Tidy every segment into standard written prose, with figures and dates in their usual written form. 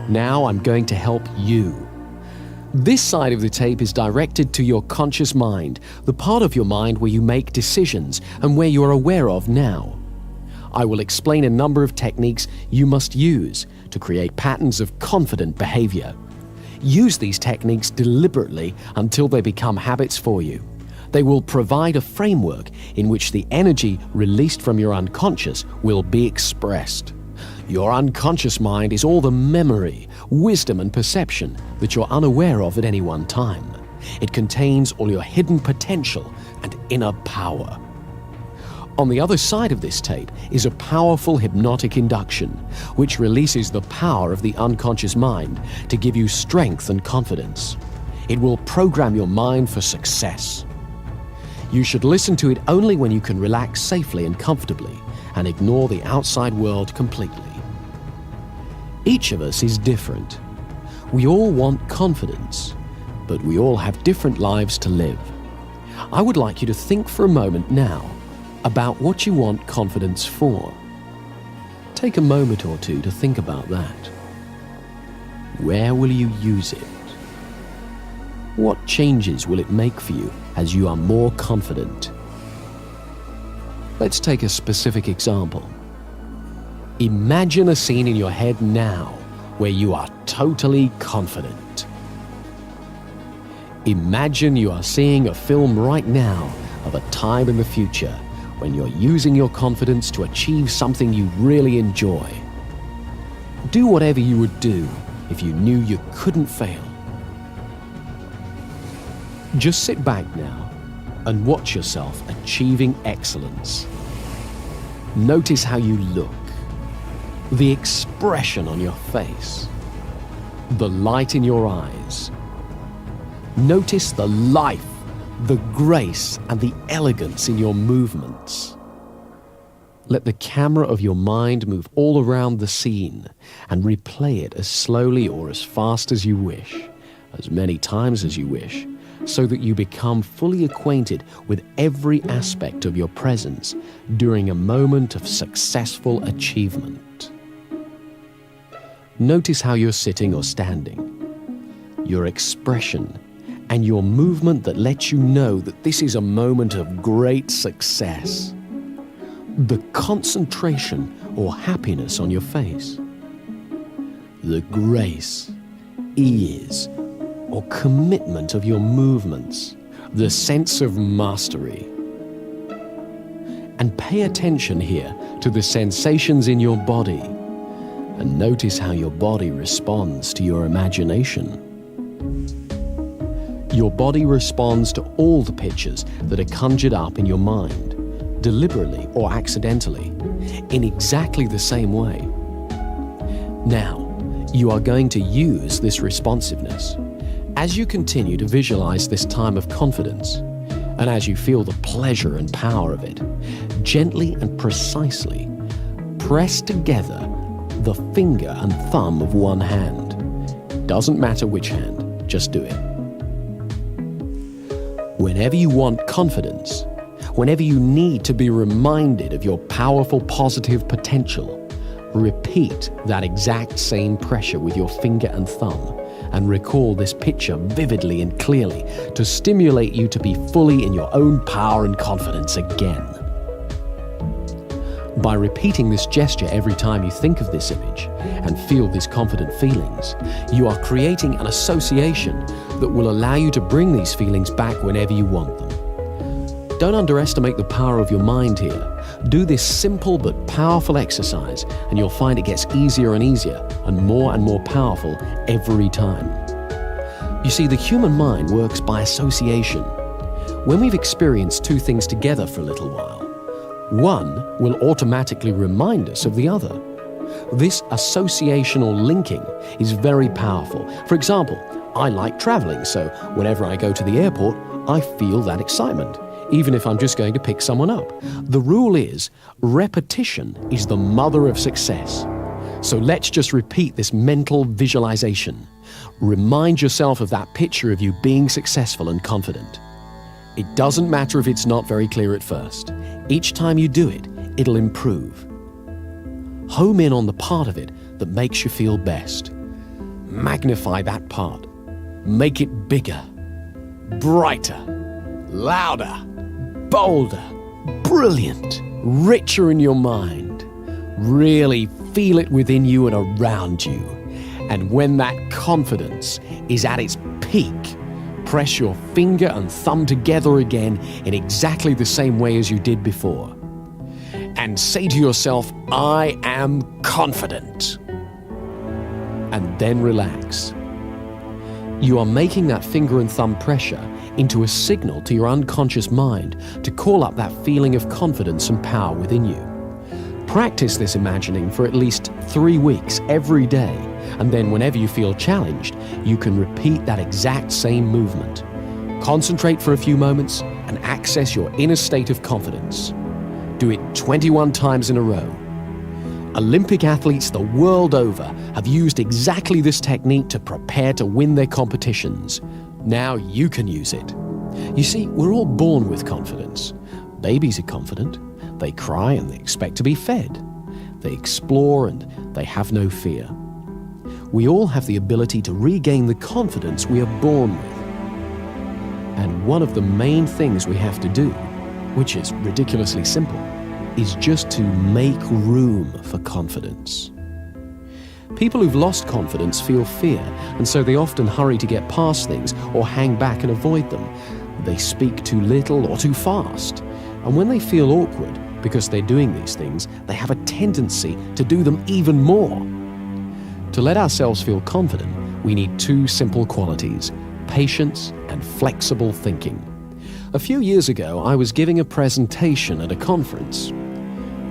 Now I'm going to help you. This side of the tape is directed to your conscious mind, the part of your mind where you make decisions and where you are aware of now. I will explain a number of techniques you must use to create patterns of confident behavior. Use these techniques deliberately until they become habits for you. They will provide a framework in which the energy released from your unconscious will be expressed. Your unconscious mind is all the memory, wisdom, and perception that you're unaware of at any one time. It contains all your hidden potential and inner power. On the other side of this tape is a powerful hypnotic induction, which releases the power of the unconscious mind to give you strength and confidence. It will program your mind for success. You should listen to it only when you can relax safely and comfortably and ignore the outside world completely. Each of us is different. We all want confidence, but we all have different lives to live. I would like you to think for a moment now about what you want confidence for. Take a moment or two to think about that. Where will you use it? What changes will it make for you as you are more confident? Let's take a specific example. Imagine a scene in your head now where you are totally confident. Imagine you are seeing a film right now of a time in the future when you're using your confidence to achieve something you really enjoy. Do whatever you would do if you knew you couldn't fail. Just sit back now and watch yourself achieving excellence. Notice how you look, the expression on your face, the light in your eyes. Notice the life, the grace, and the elegance in your movements. Let the camera of your mind move all around the scene and replay it as slowly or as fast as you wish, as many times as you wish, so that you become fully acquainted with every aspect of your presence during a moment of successful achievement. Notice how you're sitting or standing, your expression, and your movement that lets you know that this is a moment of great success. The concentration or happiness on your face, the grace, ease, or commitment of your movements, the sense of mastery. And pay attention here to the sensations in your body, and notice how your body responds to your imagination. Your body responds to all the pictures that are conjured up in your mind, deliberately or accidentally, in exactly the same way. Now, you are going to use this responsiveness. As you continue to visualize this time of confidence, and as you feel the pleasure and power of it, gently and precisely press together the finger and thumb of one hand. Doesn't matter which hand, just do it. Whenever you want confidence, whenever you need to be reminded of your powerful positive potential, repeat that exact same pressure with your finger and thumb, and recall this picture vividly and clearly to stimulate you to be fully in your own power and confidence again. By repeating this gesture every time you think of this image and feel these confident feelings, you are creating an association that will allow you to bring these feelings back whenever you want them. Don't underestimate the power of your mind here. Do this simple but powerful exercise and you'll find it gets easier and easier and more powerful every time. You see, the human mind works by association. When we've experienced two things together for a little while, one will automatically remind us of the other. This associational linking is very powerful. For example, I like traveling, so whenever I go to the airport, I feel that excitement, even if I'm just going to pick someone up. The rule is, repetition is the mother of success. So let's just repeat this mental visualization. Remind yourself of that picture of you being successful and confident. It doesn't matter if it's not very clear at first. Each time you do it, it'll improve. Home in on the part of it that makes you feel best. Magnify that part. Make it bigger, brighter, louder, bolder, brilliant, richer in your mind. Really feel it within you and around you. And when that confidence is at its peak, press your finger and thumb together again in exactly the same way as you did before. And say to yourself, I am confident. And then relax. You are making that finger and thumb pressure into a signal to your unconscious mind to call up that feeling of confidence and power within you. Practice this imagining for at least 3 weeks every day, and then whenever you feel challenged, you can repeat that exact same movement. Concentrate for a few moments and access your inner state of confidence. Do it 21 times in a row. Olympic athletes the world over have used exactly this technique to prepare to win their competitions. Now you can use it. You see, we're all born with confidence. Babies are confident. They cry and they expect to be fed. They explore and they have no fear. We all have the ability to regain the confidence we are born with. And one of the main things we have to do, which is ridiculously simple, is just to make room for confidence. People who've lost confidence feel fear, and so they often hurry to get past things or hang back and avoid them. They speak too little or too fast. And when they feel awkward because they're doing these things, they have a tendency to do them even more. To let ourselves feel confident, we need 2 simple qualities: patience and flexible thinking. A few years ago, I was giving a presentation at a conference.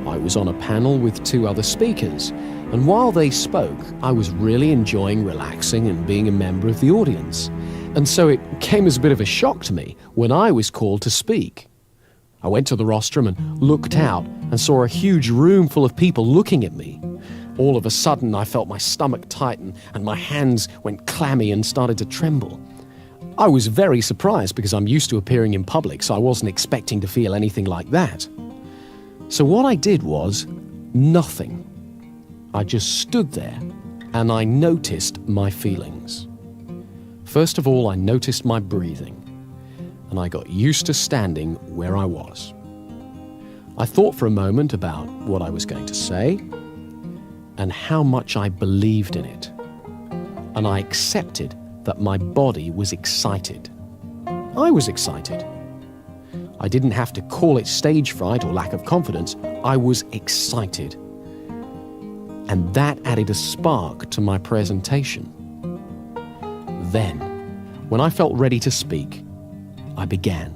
I was on a panel with 2 other speakers, and while they spoke, I was really enjoying relaxing and being a member of the audience. And so it came as a bit of a shock to me when I was called to speak. I went to the rostrum and looked out and saw a huge room full of people looking at me. All of a sudden, I felt my stomach tighten and my hands went clammy and started to tremble. I was very surprised because I'm used to appearing in public, so I wasn't expecting to feel anything like that. So what I did was nothing. I just stood there and I noticed my feelings. First of all, I noticed my breathing, and I got used to standing where I was. I thought for a moment about what I was going to say and how much I believed in it, and I accepted that my body was excited. I was excited. I didn't have to call it stage fright or lack of confidence. I was excited. And that added a spark to my presentation. Then, when I felt ready to speak, I began.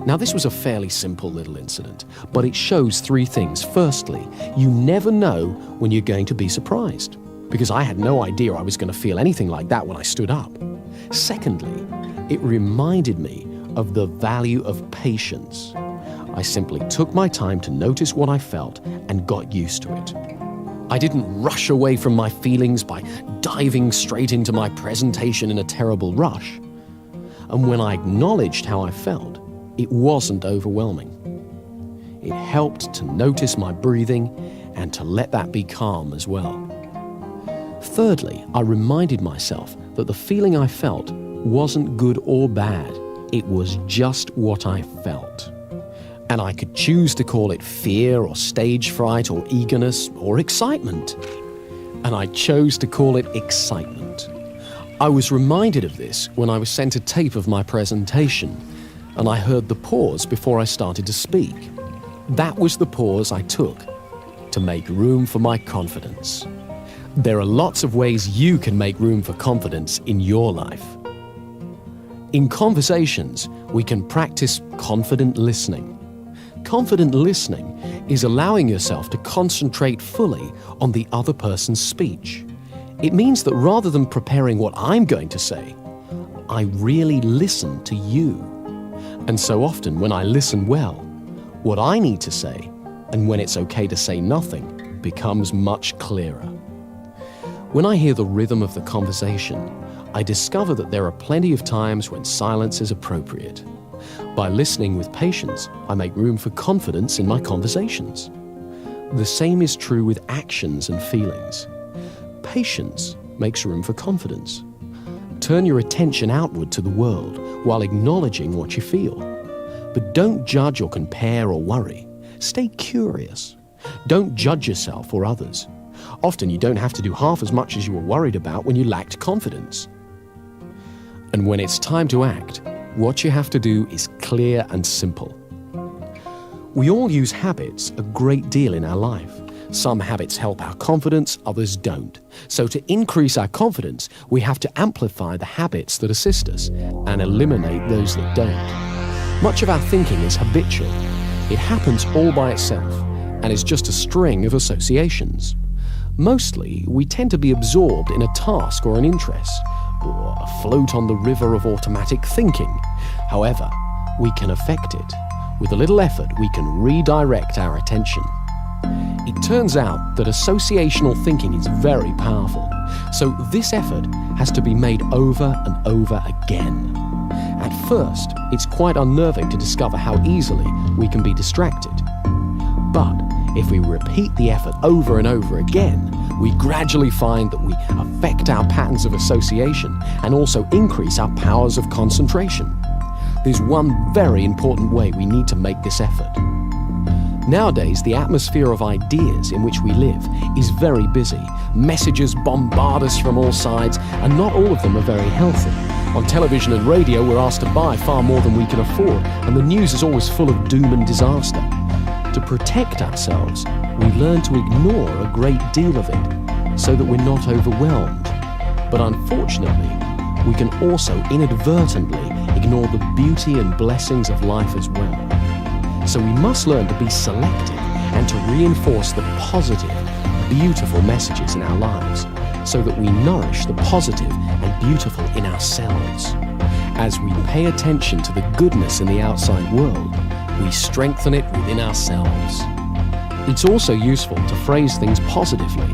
Now, this was a fairly simple little incident, but it shows 3 things. Firstly, you never know when you're going to be surprised, because I had no idea I was going to feel anything like that when I stood up. Secondly, it reminded me of the value of patience. I simply took my time to notice what I felt and got used to it. I didn't rush away from my feelings by diving straight into my presentation in a terrible rush. And when I acknowledged how I felt, it wasn't overwhelming. It helped to notice my breathing and to let that be calm as well. Thirdly, I reminded myself that the feeling I felt wasn't good or bad. It was just what I felt. And I could choose to call it fear or stage fright or eagerness or excitement. And I chose to call it excitement. I was reminded of this when I was sent a tape of my presentation, and I heard the pause before I started to speak. That was the pause I took to make room for my confidence. There are lots of ways you can make room for confidence in your life. In conversations, we can practice confident listening. Confident listening is allowing yourself to concentrate fully on the other person's speech. It means that rather than preparing what I'm going to say, I really listen to you. And so often when I listen well, what I need to say, and when it's okay to say nothing, becomes much clearer. When I hear the rhythm of the conversation, I discover that there are plenty of times when silence is appropriate. By listening with patience, I make room for confidence in my conversations. The same is true with actions and feelings. Patience makes room for confidence. Turn your attention outward to the world while acknowledging what you feel. But don't judge or compare or worry. Stay curious. Don't judge yourself or others. Often you don't have to do half as much as you were worried about when you lacked confidence. And when it's time to act, what you have to do is clear and simple. We all use habits a great deal in our life. Some habits help our confidence, others don't. So to increase our confidence, we have to amplify the habits that assist us and eliminate those that don't. Much of our thinking is habitual. It happens all by itself and is just a string of associations. Mostly, we tend to be absorbed in a task or an interest, or afloat on the river of automatic thinking. However, we can affect it. With a little effort, we can redirect our attention. It turns out that associational thinking is very powerful, so this effort has to be made over and over again. At first, it's quite unnerving to discover how easily we can be distracted. But if we repeat the effort over and over again, we gradually find that we affect our patterns of association and also increase our powers of concentration. There's one very important way we need to make this effort. Nowadays, the atmosphere of ideas in which we live is very busy. Messages bombard us from all sides, and not all of them are very healthy. On television and radio, we're asked to buy far more than we can afford, and the news is always full of doom and disaster. To protect ourselves, we learn to ignore a great deal of it so that we're not overwhelmed. But unfortunately, we can also inadvertently ignore the beauty and blessings of life as well. So we must learn to be selective and to reinforce the positive, beautiful messages in our lives so that we nourish the positive and beautiful in ourselves. As we pay attention to the goodness in the outside world, we strengthen it within ourselves. It's also useful to phrase things positively,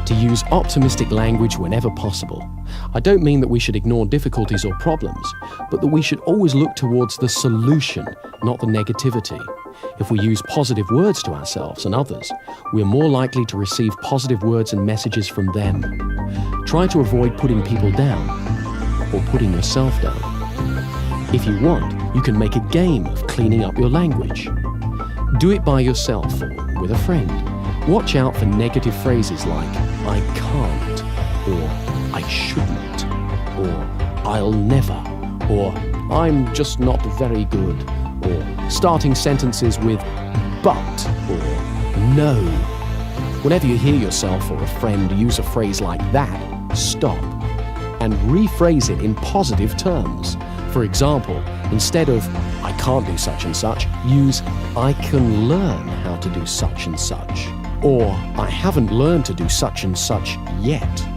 to use optimistic language whenever possible. I don't mean that we should ignore difficulties or problems, but that we should always look towards the solution, not the negativity. If we use positive words to ourselves and others, we are more likely to receive positive words and messages from them. Try to avoid putting people down or putting yourself down. If you want, you can make a game of cleaning up your language. Do it by yourself or with a friend. Watch out for negative phrases like, I can't, or I shouldn't, or I'll never, or I'm just not very good, or starting sentences with but or no. Whenever you hear yourself or a friend use a phrase like that, stop and rephrase it in positive terms. For example, instead of I can't do such and such, use I can learn how to do such and such, or I haven't learned to do such and such yet.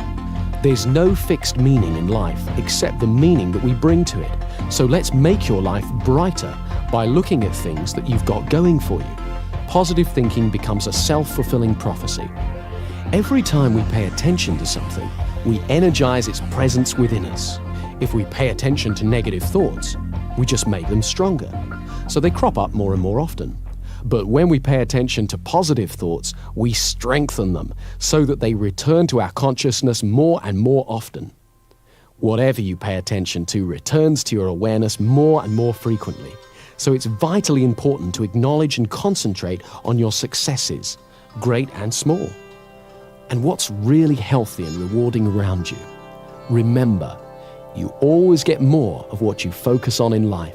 There's no fixed meaning in life except the meaning that we bring to it. So let's make your life brighter by looking at things that you've got going for you. Positive thinking becomes a self-fulfilling prophecy. Every time we pay attention to something, we energize its presence within us. If we pay attention to negative thoughts, we just make them stronger. So they crop up more and more often. But when we pay attention to positive thoughts, we strengthen them so that they return to our consciousness more and more often. Whatever you pay attention to returns to your awareness more and more frequently. So it's vitally important to acknowledge and concentrate on your successes, great and small, and what's really healthy and rewarding around you. Remember, you always get more of what you focus on in life.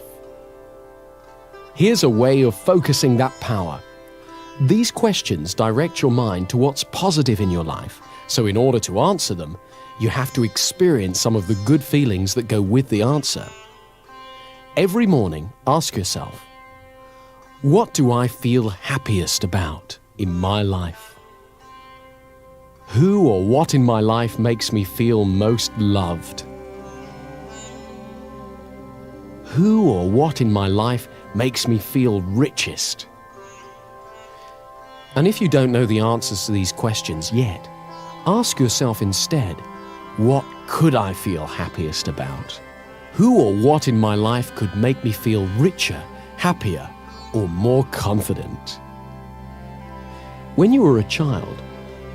Here's a way of focusing that power. These questions direct your mind to what's positive in your life, so in order to answer them, you have to experience some of the good feelings that go with the answer. Every morning, ask yourself, what do I feel happiest about in my life? Who or what in my life makes me feel most loved? Who or what in my life makes me feel richest? And if you don't know the answers to these questions yet, ask yourself instead, what could I feel happiest about? Who or what in my life could make me feel richer, happier, or more confident? When you were a child,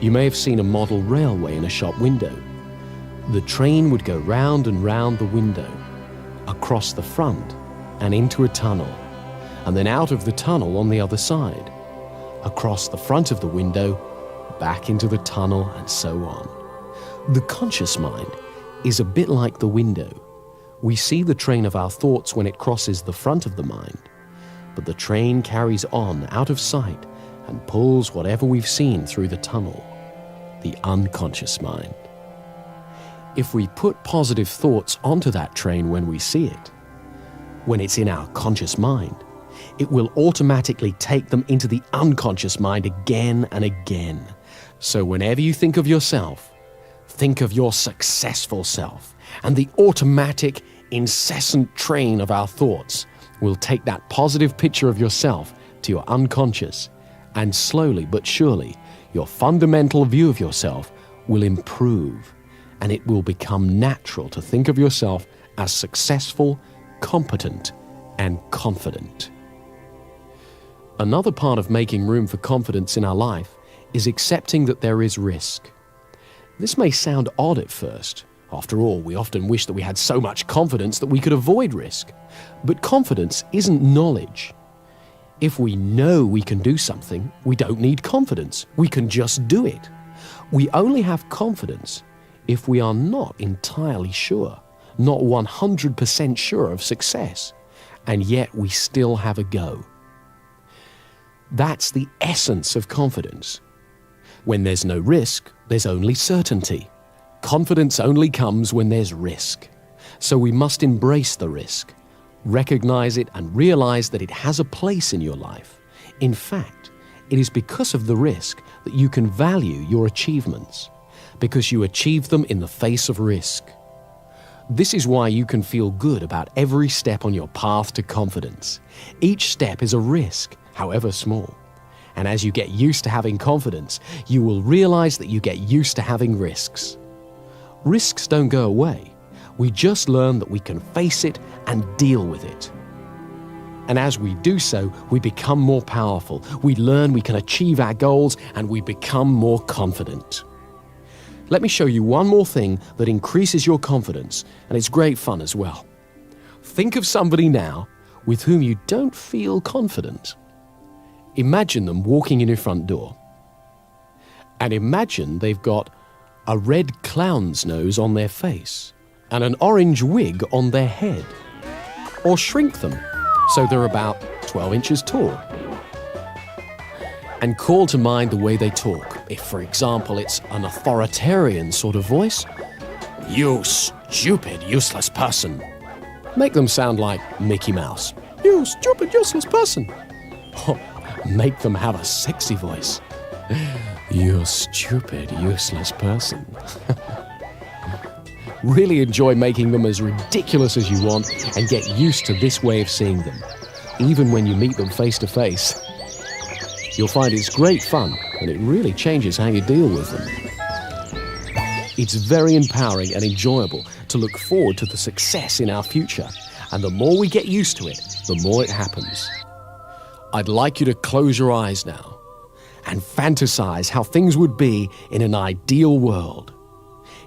you may have seen a model railway in a shop window. The train would go round and round the window, across the front and into a tunnel, and then out of the tunnel on the other side, across the front of the window, back into the tunnel, and so on. The conscious mind is a bit like the window. We see the train of our thoughts when it crosses the front of the mind, but the train carries on out of sight and pulls whatever we've seen through the tunnel, the unconscious mind. If we put positive thoughts onto that train when we see it, when it's in our conscious mind, it will automatically take them into the unconscious mind again and again. So whenever you think of yourself, think of your successful self, and the automatic, incessant train of our thoughts will take that positive picture of yourself to your unconscious, and slowly but surely, your fundamental view of yourself will improve, and it will become natural to think of yourself as successful, competent, and confident. Another part of making room for confidence in our life is accepting that there is risk. This may sound odd at first. After all, we often wish that we had so much confidence that we could avoid risk. But confidence isn't knowledge. If we know we can do something, we don't need confidence. We can just do it. We only have confidence if we are not entirely sure, not 100% sure of success, and yet we still have a go. That's the essence of confidence. When there's no risk, there's only certainty. Confidence only comes when there's risk. So we must embrace the risk, recognize it, and realize that it has a place in your life. In fact, it is because of the risk that you can value your achievements, because you achieve them in the face of risk. This is why you can feel good about every step on your path to confidence. Each step is a risk, however small. And as you get used to having confidence, you will realize that you get used to having risks. Risks don't go away. We just learn that we can face it and deal with it. And as we do so, we become more powerful. We learn we can achieve our goals, and we become more confident. Let me show you one more thing that increases your confidence, and it's great fun as well. Think of somebody now with whom you don't feel confident. Imagine them walking in your front door. And imagine they've got a red clown's nose on their face and an orange wig on their head. Or shrink them so they're about 12 inches tall. And call to mind the way they talk. If, for example, it's an authoritarian sort of voice, "You stupid, useless person." Make them sound like Mickey Mouse. "You stupid, useless person." Oh, make them have a sexy voice. "You stupid, useless person." Really enjoy making them as ridiculous as you want and get used to this way of seeing them, even when you meet them face to face. You'll find it's great fun, and it really changes how you deal with them. It's very empowering and enjoyable to look forward to the success in our future, and the more we get used to it, the more it happens. I'd like you to close your eyes now and fantasize how things would be in an ideal world.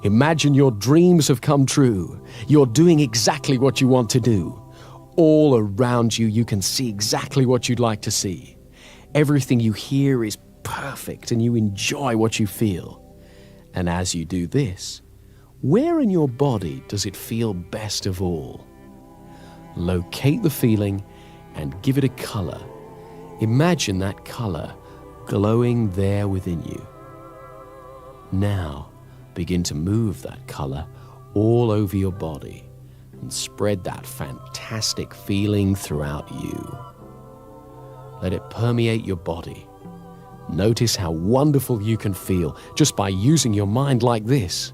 Imagine your dreams have come true. You're doing exactly what you want to do. All around you, you can see exactly what you'd like to see. Everything you hear is perfect, and you enjoy what you feel. And as you do this, where in your body does it feel best of all? Locate the feeling and give it a color. Imagine that color glowing there within you. Now, begin to move that color all over your body and spread that fantastic feeling throughout you. Let it permeate your body. Notice how wonderful you can feel just by using your mind like this.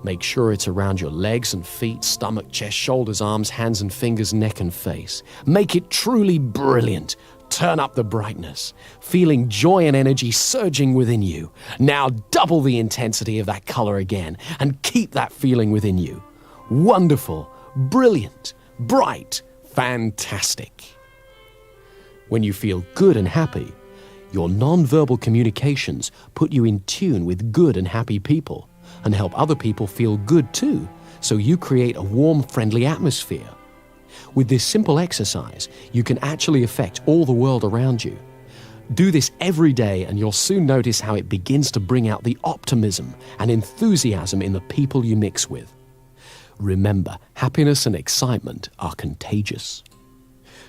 Make sure it's around your legs and feet, stomach, chest, shoulders, arms, hands and fingers, neck and face. Make it truly brilliant. Turn up the brightness, feeling joy and energy surging within you. Now double the intensity of that color again and keep that feeling within you. Wonderful, brilliant, bright, fantastic. When you feel good and happy, your non-verbal communications put you in tune with good and happy people. and help other people feel good too, so you create a warm, friendly atmosphere. With this simple exercise, you can actually affect all the world around you. Do this every day and you'll soon notice how it begins to bring out the optimism and enthusiasm in the people you mix with. Remember, happiness and excitement are contagious.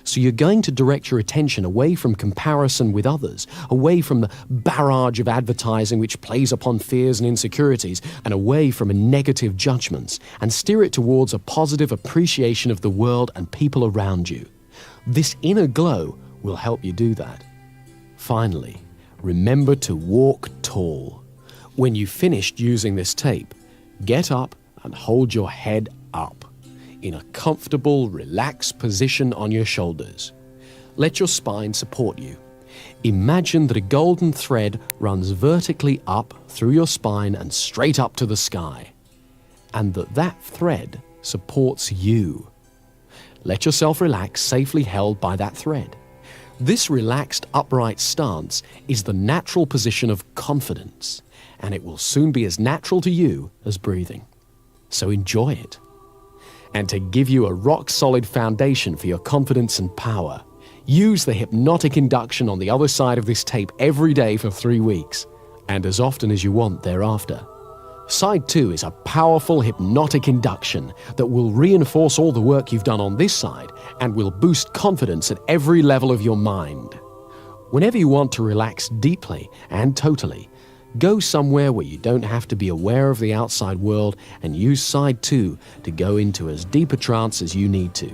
So you're going to direct your attention away from comparison with others, away from the barrage of advertising which plays upon fears and insecurities, and away from negative judgments, and steer it towards a positive appreciation of the world and people around you. This inner glow will help you do that. Finally, remember to walk tall. When you've finished using this tape, get up and hold your head up in a comfortable, relaxed position on your shoulders. Let your spine support you. Imagine that a golden thread runs vertically up through your spine and straight up to the sky, and that thread supports you. Let yourself relax, safely held by that thread. This relaxed, upright stance is the natural position of confidence, and it will soon be as natural to you as breathing. So enjoy it. And to give you a rock-solid foundation for your confidence and power, use the hypnotic induction on the other side of this tape every day for 3 weeks, and as often as you want thereafter. Side 2 is a powerful hypnotic induction that will reinforce all the work you've done on this side and will boost confidence at every level of your mind. Whenever you want to relax deeply and totally, go somewhere where you don't have to be aware of the outside world and use side 2 to go into as deep a trance as you need to.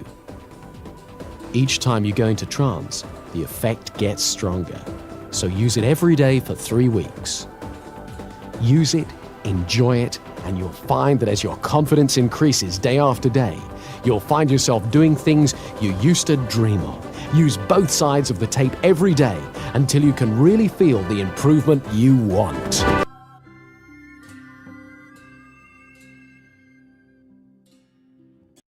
Each time you go into trance, the effect gets stronger. So use it every day for 3 weeks. Use it, enjoy it, and you'll find that as your confidence increases day after day, you'll find yourself doing things you used to dream of. Use both sides of the tape every day until you can really feel the improvement you want.